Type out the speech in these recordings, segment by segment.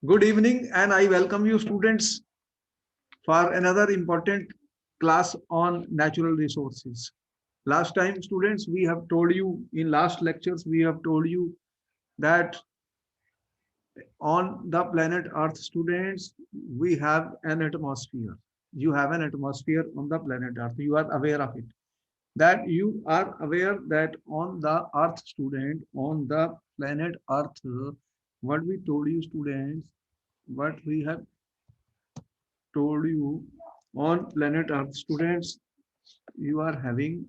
Good evening, and I welcome you, students, for another important class on natural resources. Last time, students, we have told you in last lectures, we have told you that on the planet Earth, students, we have an atmosphere. You have an atmosphere on the planet Earth. You are aware of it. That you are aware that on the Earth, student, on the planet Earth, what we told you, students, what we have told you on planet Earth, students, you are having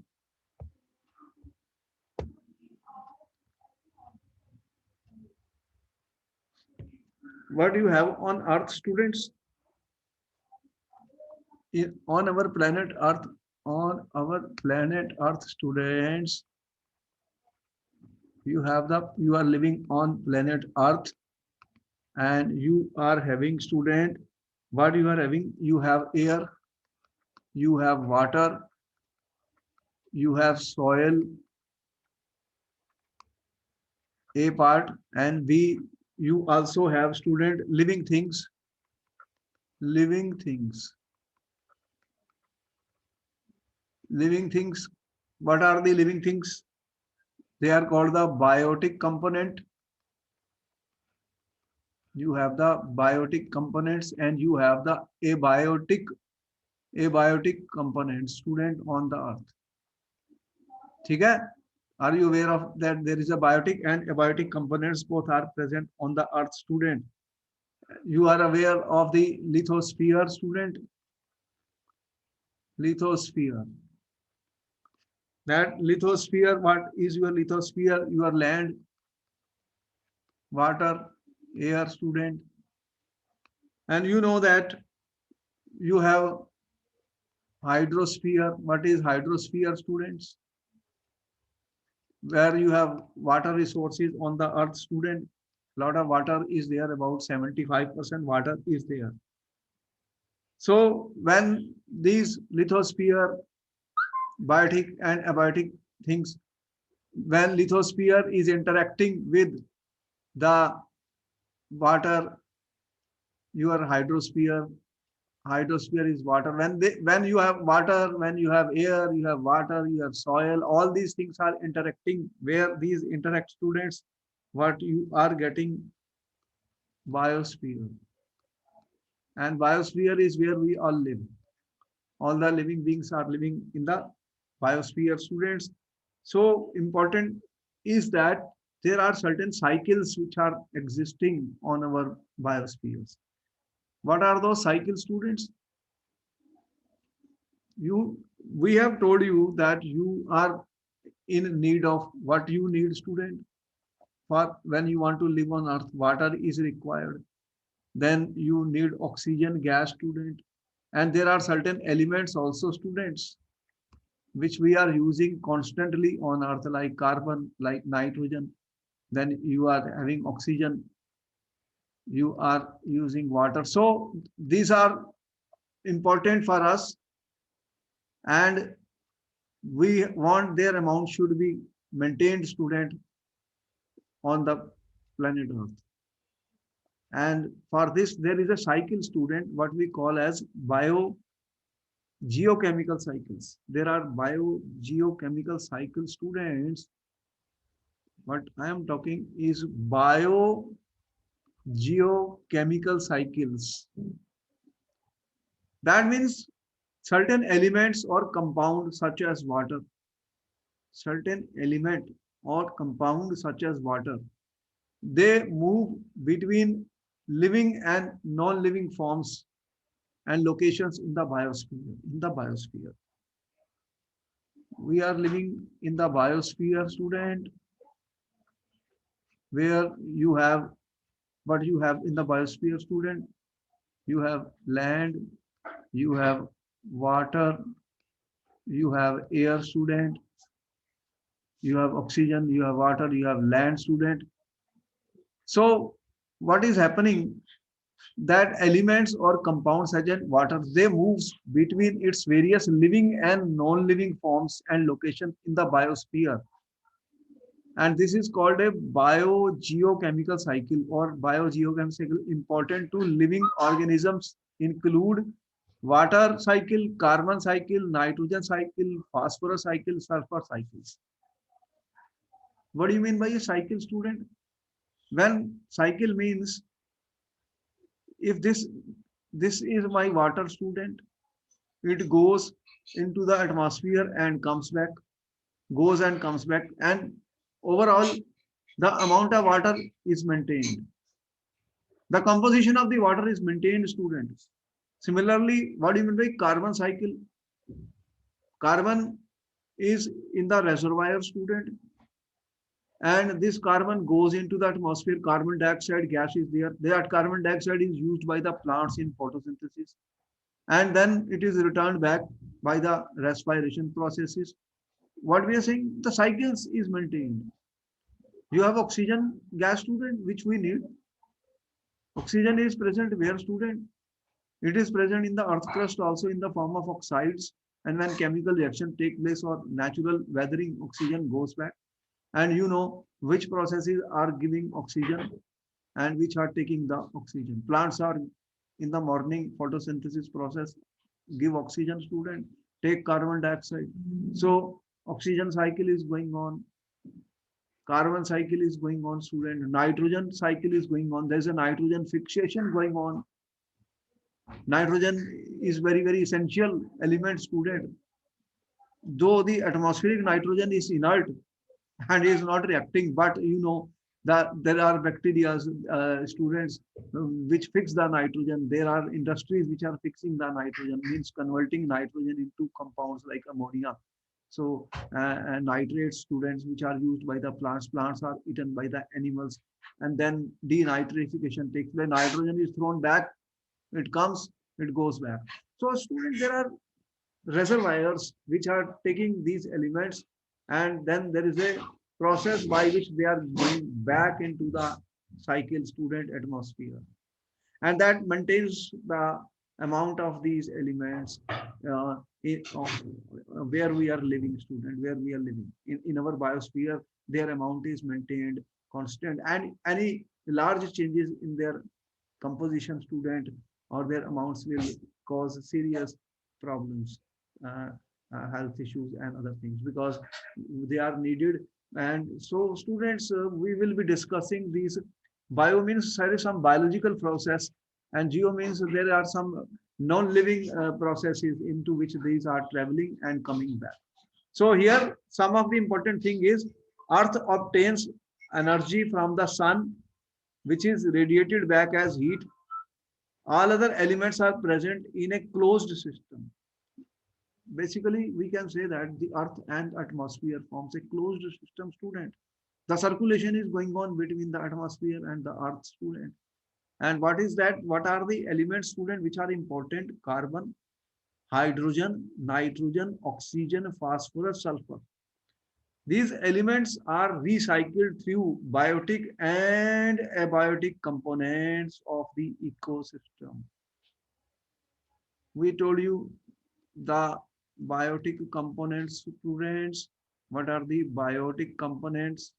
what you have on Earth, students, on our planet Earth, students, you are living on planet Earth, and you are having, student, what you are having, you have air, you have water, you have soil, a part, and b, you also have, student, living things living things. What are the living things? They are called the biotic component. You have the biotic components, and you have the abiotic components, student, on the earth. ठीक है? Are you aware of that there is a biotic and abiotic components, both are present on the earth, student? You are aware of the lithosphere, student? Lithosphere. That lithosphere, what is your lithosphere? Your land, water, air, student. And you know that you have hydrosphere. What is hydrosphere, students? Where you have water resources on the earth, student. A lot of water is there, about 75% water is there. So when these lithosphere, biotic and abiotic things, when lithosphere is interacting with the water, your hydrosphere is water. When you have water, when you have air, you have water, you have soil, all these things are interacting. Where these interact, students, what you are getting? Biosphere. And biosphere is where we all live. All the living beings are living in the biosphere, students. So important is that there are certain cycles which are existing on our biospheres. What are those cycles, students? You We have told you that you are in need of what you need, student. For when you want to live on earth, water is required. Then you need oxygen gas, student. And there are certain elements also, students, which we are using constantly on earth, like carbon, like nitrogen. Then you are having oxygen, you are using water. So these are important for us, and we want their amount should be maintained, student, on the planet earth. And for this there is a cycle, student, what we call as bio geochemical cycles. There are bio geochemical cycle, students. What I am talking is bio geochemical cycles. That means certain elements or compound such as water, certain element or compound such as water, they move between living and non-living forms and locations in the biosphere. In the biosphere, we are living in the biosphere, student, where you have what you have in the biosphere, student. You have land, you have water, you have air, student. You have oxygen, you have water, you have land, student. So what is happening? That elements or compounds such as water, they move between its various living and non-living forms and location in the biosphere. And this is called a biogeochemical cycle or biogeochemical cycle. Important to living organisms include water cycle, carbon cycle, nitrogen cycle, phosphorus cycle, sulfur cycles. What do you mean by a cycle, student? When cycle means, if this is my water, student, it goes into the atmosphere and comes back, goes and comes back, and overall the amount of water is maintained. The composition of the water is maintained, students. Similarly, what do you mean by carbon cycle? Carbon is in the reservoir, student, and this carbon goes into the atmosphere. Carbon dioxide gas is there. That carbon dioxide is used by the plants in photosynthesis, and then it is returned back by the respiration processes. What we are saying, the cycles is maintained. You have oxygen gas, student, which we need. Oxygen is present where, student? It is present in the earth crust also in the form of oxides. And when chemical reaction take place or natural weathering, oxygen goes back. And you know which processes are giving oxygen and which are taking the oxygen. Plants are in the morning photosynthesis process, give oxygen, student, take carbon dioxide. So oxygen cycle is going on, carbon cycle is going on, student, nitrogen cycle is going on. There's a nitrogen fixation going on. Nitrogen is very essential element, student. Though the atmospheric nitrogen is inert and is not reacting, but you know that there are bacteria, students, which fix the nitrogen. There are industries which are fixing the nitrogen, means converting nitrogen into compounds like ammonia. So and nitrates, students, which are used by the plants. Plants are eaten by the animals, and then denitrification takes place. Nitrogen is thrown back, it comes, it goes back. So students, there are reservoirs which are taking these elements, and then there is a process by which they are going back into the cycle, student, atmosphere, and that maintains the amount of these elements where we are living, student, where we are living in our biosphere. Their amount is maintained constant, and any large changes in their composition, student, or their amounts will cause serious problems, uh, health issues and other things, because they are needed. And so students, we will be discussing these. Bio means there is some biological process, and geo means there are some non-living processes into which these are traveling and coming back. So here some of the important thing is, earth obtains energy from the sun, which is radiated back as heat. All other elements are present in a closed system. Basically, we can say that the earth and atmosphere forms a closed system, student. The circulation is going on between the atmosphere and the earth, student. And what is that? What are the elements, student, which are important? Carbon, hydrogen, nitrogen, oxygen, phosphorus, sulfur. These elements are recycled through biotic and abiotic components of the ecosystem. We told you the biotic components, students. What are the biotic components?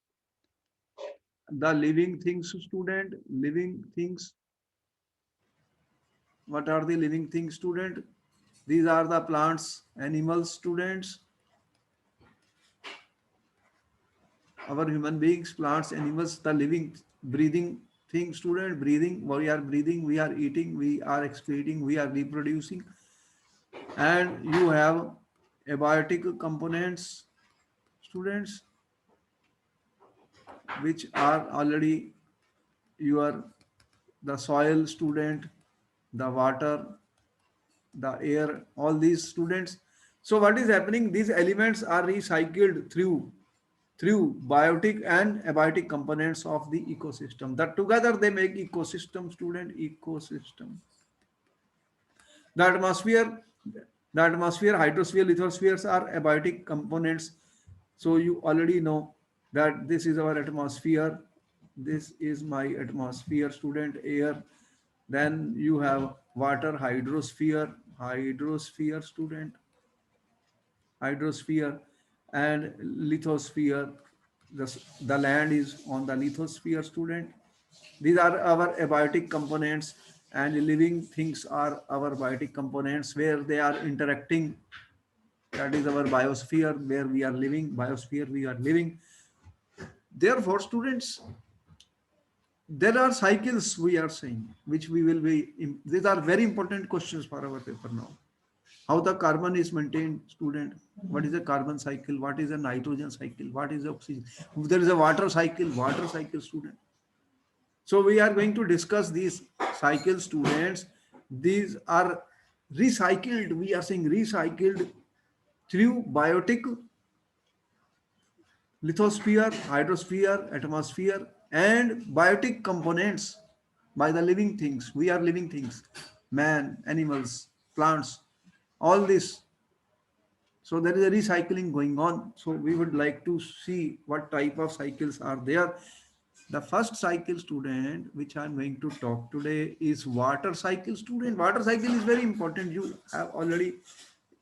The living things, student, living things. What are the living things, student? These are the plants, animals, students, our human beings, plants, animals, the living, breathing thing, student, breathing. We are breathing, we are eating, we are excreting, we are reproducing. And you have abiotic components, students, which are already your, the soil, student, the water, the air, all these, students. So what is happening? These elements are recycled through biotic and abiotic components of the ecosystem. That together they make ecosystem, student, ecosystem. The atmosphere, the atmosphere, hydrosphere, lithospheres are abiotic components. So you already know that this is our atmosphere. This is my atmosphere, student, air. Then you have water, hydrosphere, student, hydrosphere, and lithosphere. the land is on the lithosphere, student. These are our abiotic components, and living things are our biotic components where they are interacting. That is our biosphere where we are living, biosphere we are living. Therefore, students, there are cycles we are saying, which we will be, these are very important questions for our paper now. How the carbon is maintained, student? What is the carbon cycle? What is the nitrogen cycle? What is the oxygen? There is a water cycle, student. So we are going to discuss these cycles, students. These are recycled, we are saying recycled through biotic, lithosphere, hydrosphere, atmosphere, and biotic components by the living things. We are living things, man, animals, plants, all this. So there is a recycling going on. So we would like to see what type of cycles are there. The first cycle, student, which I'm going to talk today is water cycle, student. Water cycle is very important. You have already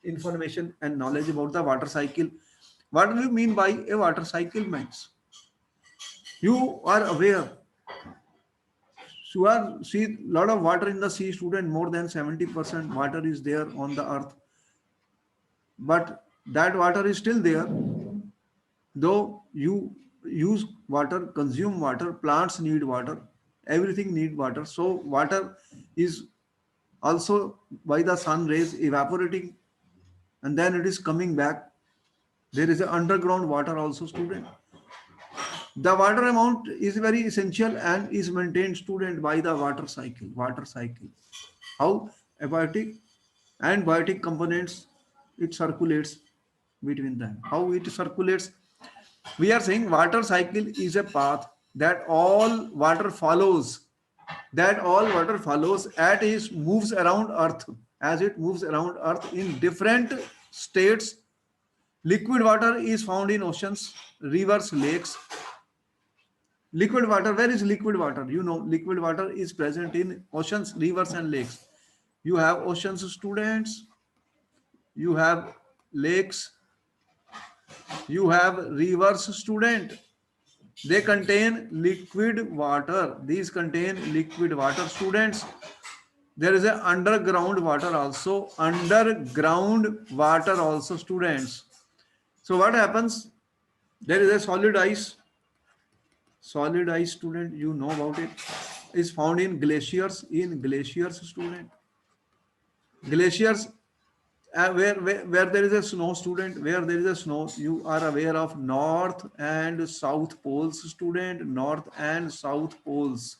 information and knowledge about the water cycle. What do you mean by a water cycle, Max? You are aware. You are see lot of water in the sea, student. More than 70% water is there on the earth. But that water is still there. Though you use water, consume water, plants need water, everything need water. So water is also by the sun rays evaporating, and then it is coming back. There is an underground water also, student. The water amount is very essential and is maintained, student, by the water cycle. Water cycle. How? Abiotic and biotic components, it circulates between them. How it circulates? We are saying water cycle is a path that all water follows. That all water follows as it moves around Earth. As it moves around Earth in different states. Liquid water is found in oceans, rivers, lakes. Liquid water, where is liquid water? You know, liquid water is present in oceans, rivers, and lakes. You have oceans, students, you have lakes, you have rivers, student. They contain liquid water. These contain liquid water, students. There is a underground water also. Underground water also, students. So what happens? There is a solid ice. Solid ice, student, you know about it, is found in glaciers. In glaciers, student. Glaciers, where there is a snow, student, where there is a snow, you are aware of north and south poles, student, north and south poles.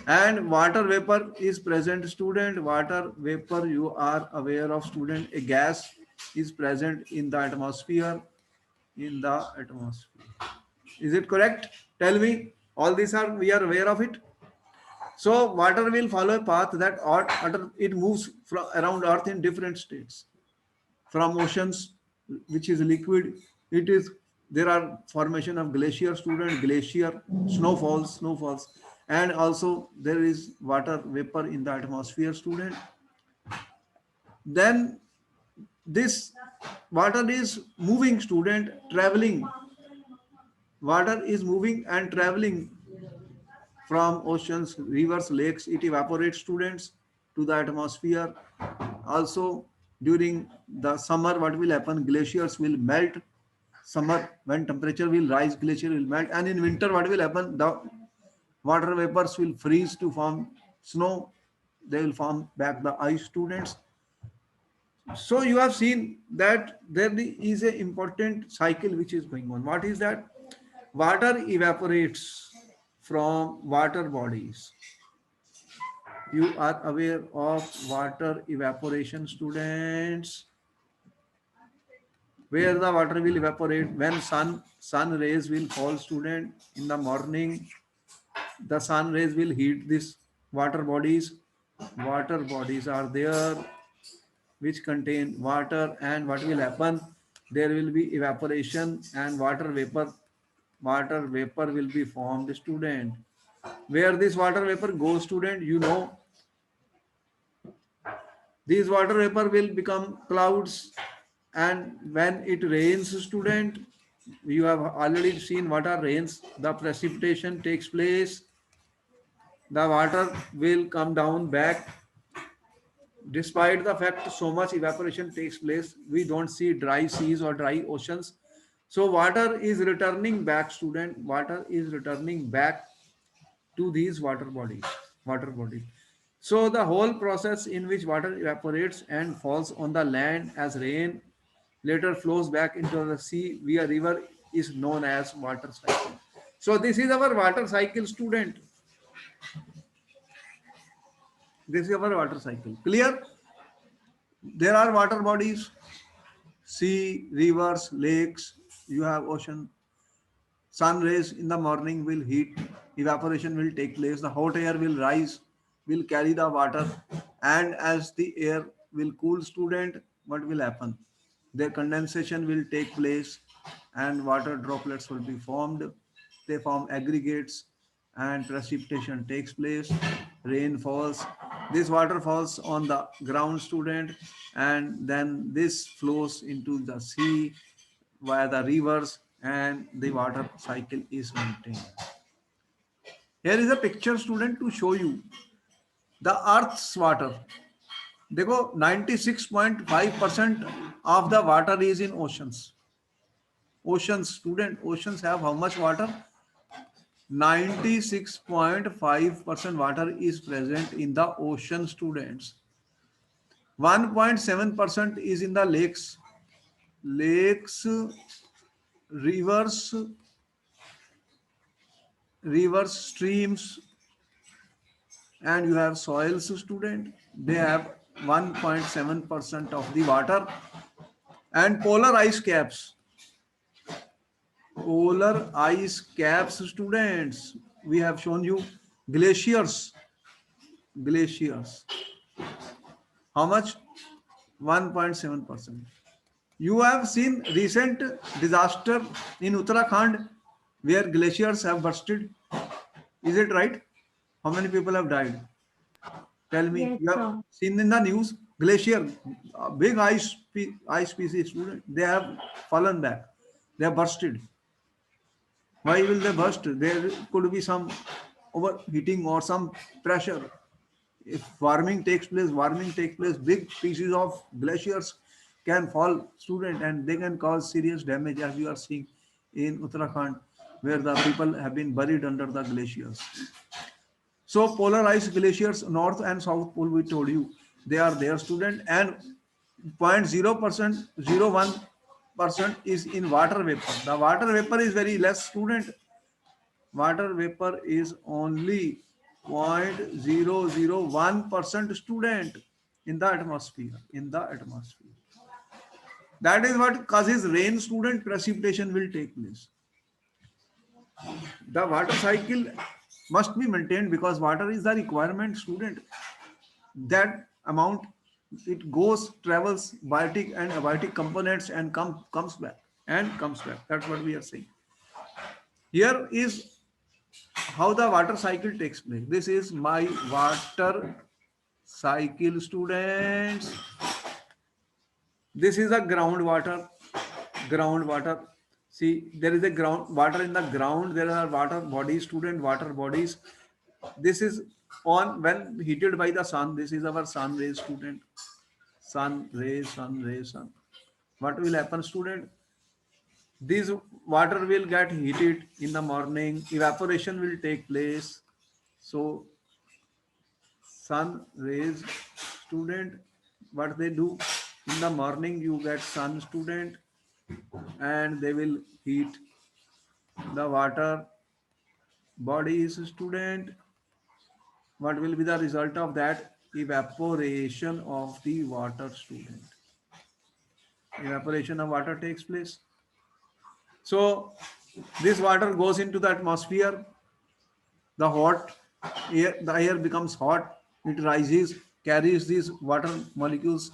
And water vapor is present, student. Water vapor, you are aware of, student. A gas is present in the atmosphere. In the atmosphere. Is it correct? Tell me. All these are, we are aware of it. So water will follow a path that it moves from around Earth in different states. From oceans, which is liquid, it is, there are formation of glacier, student, glacier, snowfalls, and also there is water vapor in the atmosphere, student. Then this water is moving, student, traveling. Water is moving and traveling from oceans, rivers, lakes. It evaporates, students, to the atmosphere. Also, during the summer, what will happen? Glaciers will melt. Summer, when temperature will rise, glacier will melt. And in winter, what will happen? The water vapors will freeze to form snow. They will form back the ice, students. So you have seen that there is an important cycle which is going on. What is that? Water evaporates from water bodies. You are aware of water evaporation, students, where the water will evaporate when sun rays will fall, student, in the morning. The sun rays will heat this water bodies. Water bodies are there which contain water, and what will happen? There will be evaporation and water vapor will be formed, student. Where this water vapor goes, student, you know, these water vapor will become clouds, and when it rains, student, You have already seen what are rains. The precipitation takes place. The water will come down back. Despite the fact so much evaporation takes place, we don't see dry seas or dry oceans. So water is returning back, student. Water is returning back to these water bodies. Water bodies. So the whole process in which water evaporates and falls on the land as rain, later flows back into the sea via river, is known as water cycle. So this is our water cycle, student. This is our water cycle. Clear? There are water bodies, sea, rivers, lakes, you have ocean. Sun rays in the morning will heat, evaporation will take place, the hot air will rise, will carry the water, and as the air will cool, student, what will happen? Their condensation will take place and water droplets will be formed. They form aggregates and precipitation takes place, rain falls. This water falls on the ground, student, and then this flows into the sea via the rivers, and the water cycle is maintained. Here is a picture, student, to show you the earth's water. देखो 96.5% of the water is in oceans. Oceans, student, oceans have how much water? 96.5% water is present in the ocean, students. 1.7% is in the lakes. Lakes, rivers, streams, and you have soils, student. They have 1.7% of the water. And polar ice caps. Polar ice caps, students. We have shown you glaciers. Glaciers. How much? 1.7%. You have seen recent disaster in Uttarakhand where glaciers have bursted. Is it right? How many people have died? Tell me. Yes, You have sir. seen in the news glacier, big ice pieces. They have fallen back. They have bursted. Why will they burst? There could be some overheating or some pressure. If warming takes place, big pieces of glaciers can fall, student, and they can cause serious damage, as you are seeing in Uttarakhand, where the people have been buried under the glaciers. So polar ice glaciers, North and South Pole, we told you, they are there, student, and 0.0%, 0.01% is in water vapor. The water vapor is very less, student. Water vapor is only 0.001%, student, in the atmosphere. In the atmosphere. That is what causes rain, student. Precipitation will take place. The water cycle must be maintained because water is the requirement, student. That amount, it goes, travels biotic and abiotic components and comes back and comes back. That's what we are saying. Here is how the water cycle takes place. This is my water cycle, students. This is a groundwater. Groundwater. See, there is a ground water in the ground. There are water bodies, student, water bodies. This is on when heated by the sun. This is our sun rays, student. Sun rays, sun rays, sun. What will happen, student? This water will get heated in the morning. Evaporation will take place. So sun rays, student, what they do in the morning, you get sun, student, and they will heat the water bodies, student. What will be the result of that? Evaporation of the water, student. Evaporation of water takes place. So this water goes into the atmosphere. The hot air, the air becomes hot. It rises, carries these water molecules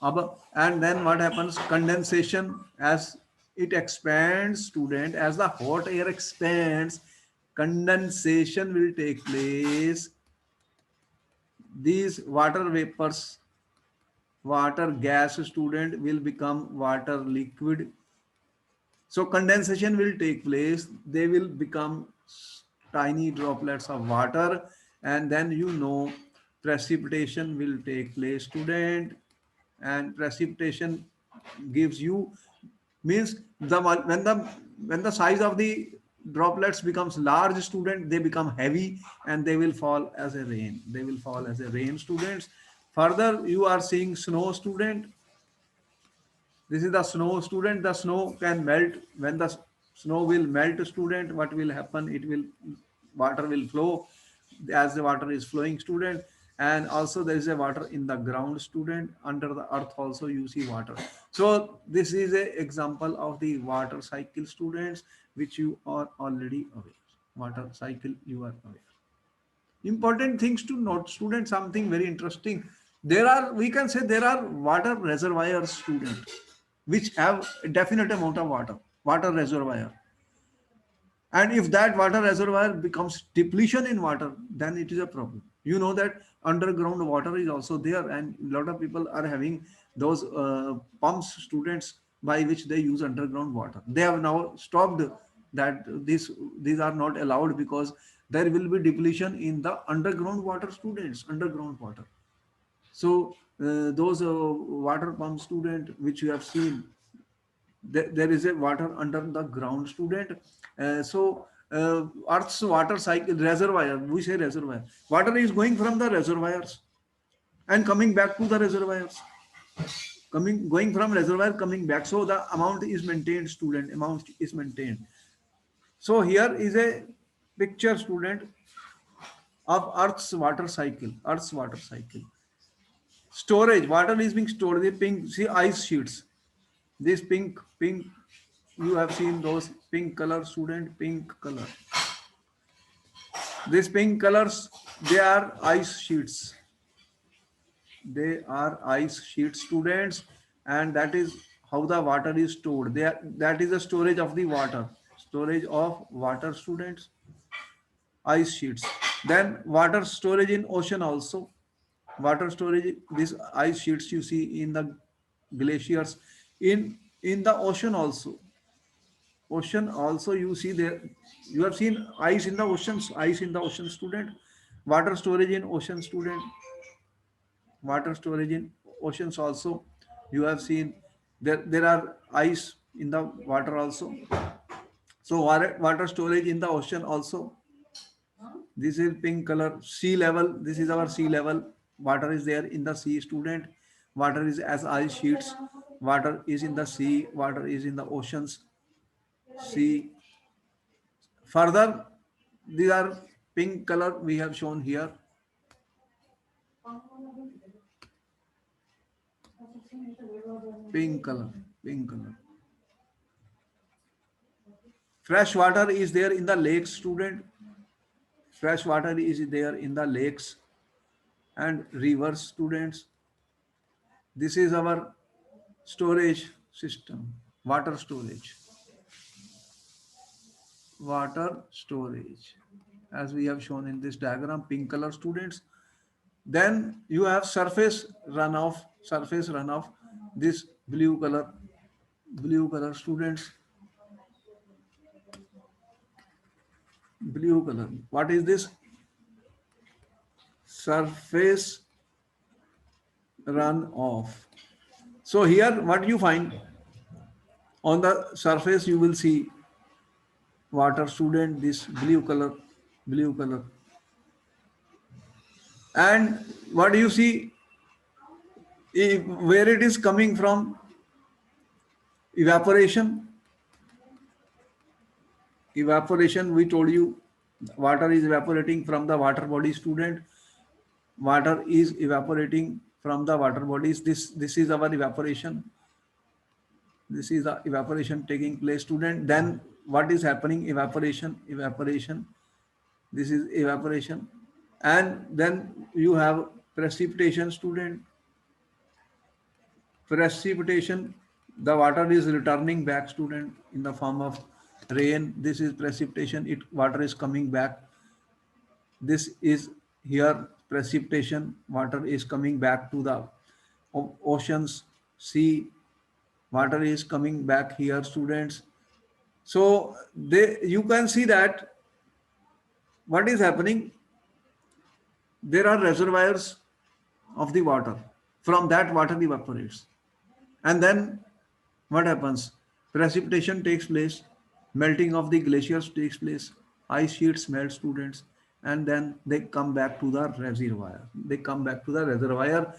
up, and then what happens? Condensation. As it expands, student, as the hot air expands, condensation will take place. These water vapors, water gas, student, will become water liquid. So condensation will take place. They will become tiny droplets of water, and then precipitation will take place, student. And precipitation gives you, means when the size of the droplets becomes large, student, they become heavy and they will fall as a rain. They will fall as a rain, students. Further, you are seeing snow, student. This is the snow, student. The snow can melt. When the snow will melt, student, what will happen? Water will flow as the water is flowing, student. And also there is a water in the ground, student. Under the earth also you see water. So this is a example of the water cycle, students, which you are already aware. Water cycle, you are aware. Important things to note, student, something very interesting. We can say there are water reservoirs, student, which have a definite amount of water reservoir. And if that water reservoir becomes depletion in water, then it is a problem. You know that underground water is also there, and a lot of people are having those pumps, students, by which they use underground water. They have now stopped that. These are not allowed because there will be depletion in the underground water, students, underground water. So those water pump, student, which you have seen, there is a water under the ground, student. Earth's water cycle reservoir, we say reservoir, water is going from the reservoirs and coming back to the reservoirs, going from reservoir coming back. So the amount is maintained, student, amount is maintained. So here is a picture, student, of earth's water cycle. Storage, water is being stored, the pink, see, ice sheets. This pink, you have seen those pink color, student, pink color. These pink colors, they are ice sheets. They are ice sheets, students, and that is how the water is stored. That is the storage of the water. Storage of water, students, ice sheets. Then water storage in ocean also. Water storage, these ice sheets you see in the glaciers, in the ocean also. Ocean also you see there. You have seen ice in the oceans, ice in the ocean, student. Water storage in ocean, student. Water storage in oceans also. You have seen there are ice in the water also. So water storage in the ocean also. This is pink color. Sea level. This is our sea level. Water is there in the sea, student. Water is as ice sheets. Water is in the sea. Water is in the oceans. Sea. Further, these are pink color we have shown here. Pink color, pink color. Fresh water is there in the lakes, student. Fresh water is there in the lakes and rivers, students. This is our storage system, water storage. Water storage, as we have shown in this diagram, pink color, students. Then you have surface runoff, this blue color, students, blue color. What is this? Surface runoff. So here what you find on the surface, you will see water, student, this blue color. And what do you see? Where it is coming from? Evaporation. Evaporation, we told you, water is evaporating from the water body, student. Water is evaporating from the water bodies. This is our evaporation. This is the evaporation taking place, student. Then what is happening? Evaporation. This is evaporation. And then you have precipitation, student. Precipitation, the water is returning back, student, in the form of rain. This is precipitation. Water is coming back. This is here precipitation. Water is coming back to the oceans, sea. Water is coming back here, students. So you can see that what is happening. There are reservoirs of the water. From that, water evaporates. And then what happens? Precipitation takes place, melting of the glaciers takes place, ice sheets melt, students, and then they come back to the reservoir. They come back to the reservoir,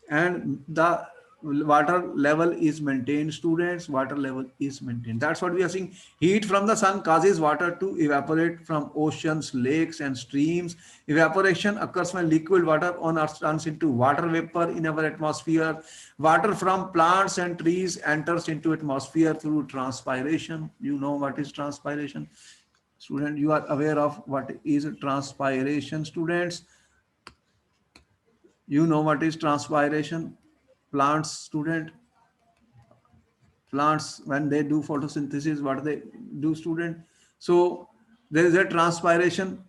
and the water level is maintained, students. Water level is maintained. That's what we are seeing. Heat from the sun causes water to evaporate from oceans, lakes, and streams. Evaporation occurs when liquid water on earth turns into water vapor in our atmosphere. Water from plants and trees enters into atmosphere through transpiration. You know what is transpiration? Student, you are aware of what is transpiration, students? You know what is transpiration? Plants, student. Plants, when they do photosynthesis, what they do, student? So there is a transpiration.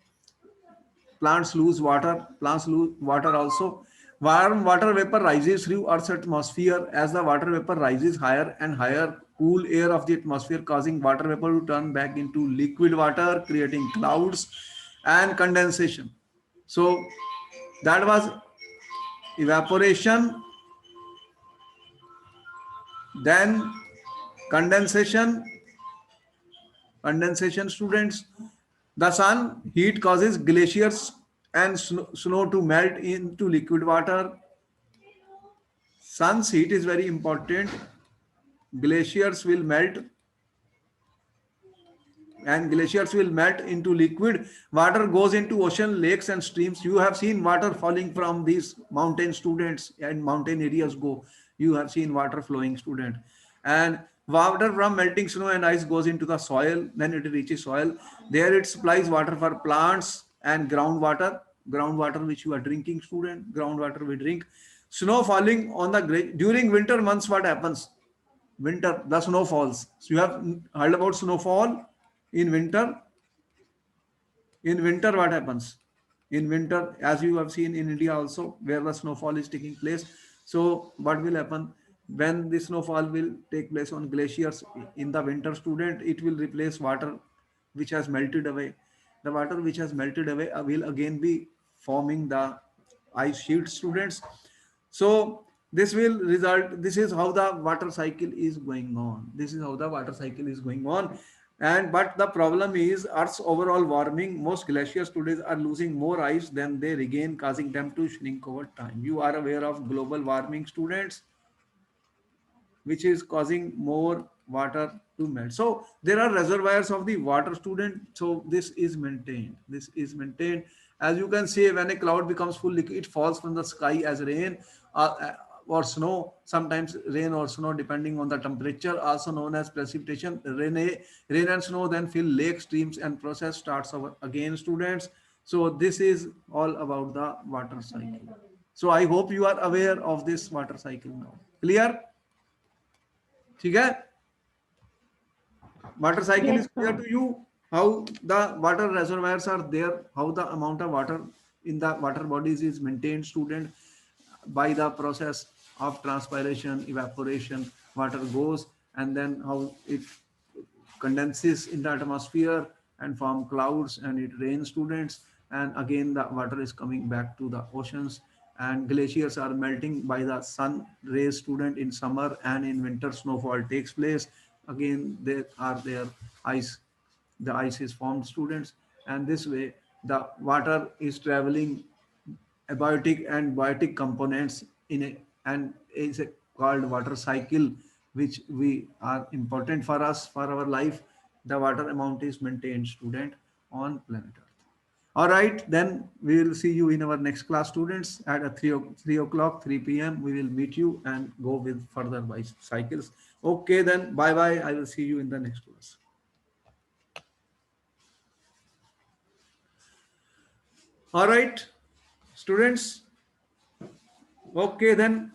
Plants lose water also. Warm water vapor rises through earth's atmosphere. As the water vapor rises higher and higher, cool air of the atmosphere causing water vapor to turn back into liquid water, creating clouds and condensation. So that was evaporation, then condensation. Condensation, students. The sun heat causes glaciers and snow to melt into liquid water. Sun's heat is very important. Glaciers will melt, and glaciers will melt into liquid. Water goes into ocean, lakes, and streams. You have seen water falling from these mountain, students, and mountain areas go. You have seen water flowing, student. And water from melting snow and ice goes into the soil. Then it reaches soil. There it supplies water for plants and groundwater. Groundwater which you are drinking, student. Groundwater we drink. Snow falling on the during winter months. What happens? Winter, the snow falls. So you have heard about snowfall in winter. In winter, what happens? In winter, as you have seen in India also, where the snowfall is taking place. So what will happen when the snowfall will take place on glaciers in the winter, student? It will replace water which has melted away. The water which has melted away will again be forming the ice sheet, students. So this will result, this is how the water cycle is going on. This is how the water cycle is going on. And but the problem is Earth's overall warming. Most glaciers today are losing more ice than they regain, causing them to shrink over time. You are aware of global warming, students, which is causing more water to melt. So there are reservoirs of the water, student. So this is maintained. This is maintained. As you can see, when a cloud becomes full liquid, it falls from the sky as rain or snow. Sometimes rain or snow, depending on the temperature, also known as precipitation. Rain and snow then fill lakes, streams, and process starts over again, students. So this is all about the water cycle. So I hope you are aware of this water cycle now. Clear? ठीक है. Water cycle Yes, is clear sir. to you. How the water reservoirs are there, how the amount of water in the water bodies is maintained, student, by the process of transpiration, evaporation. Water goes, and then how it condenses in the atmosphere and form clouds, and it rains, students. And again the water is coming back to the oceans, and glaciers are melting by the sun rays, student, in summer. And in winter, snowfall takes place. Again there are there ice, the ice is formed, students. And this way the water is traveling abiotic and biotic components in a, and is a called water cycle, which we are important for us for our life. The water amount is maintained, student, on planet earth. All right, then we will see you in our next class, students, at a 3 o'clock 3 p.m. We will meet you and go with further by cycles. Okay, then bye bye. I will see you in the next class. All right, students. Okay, then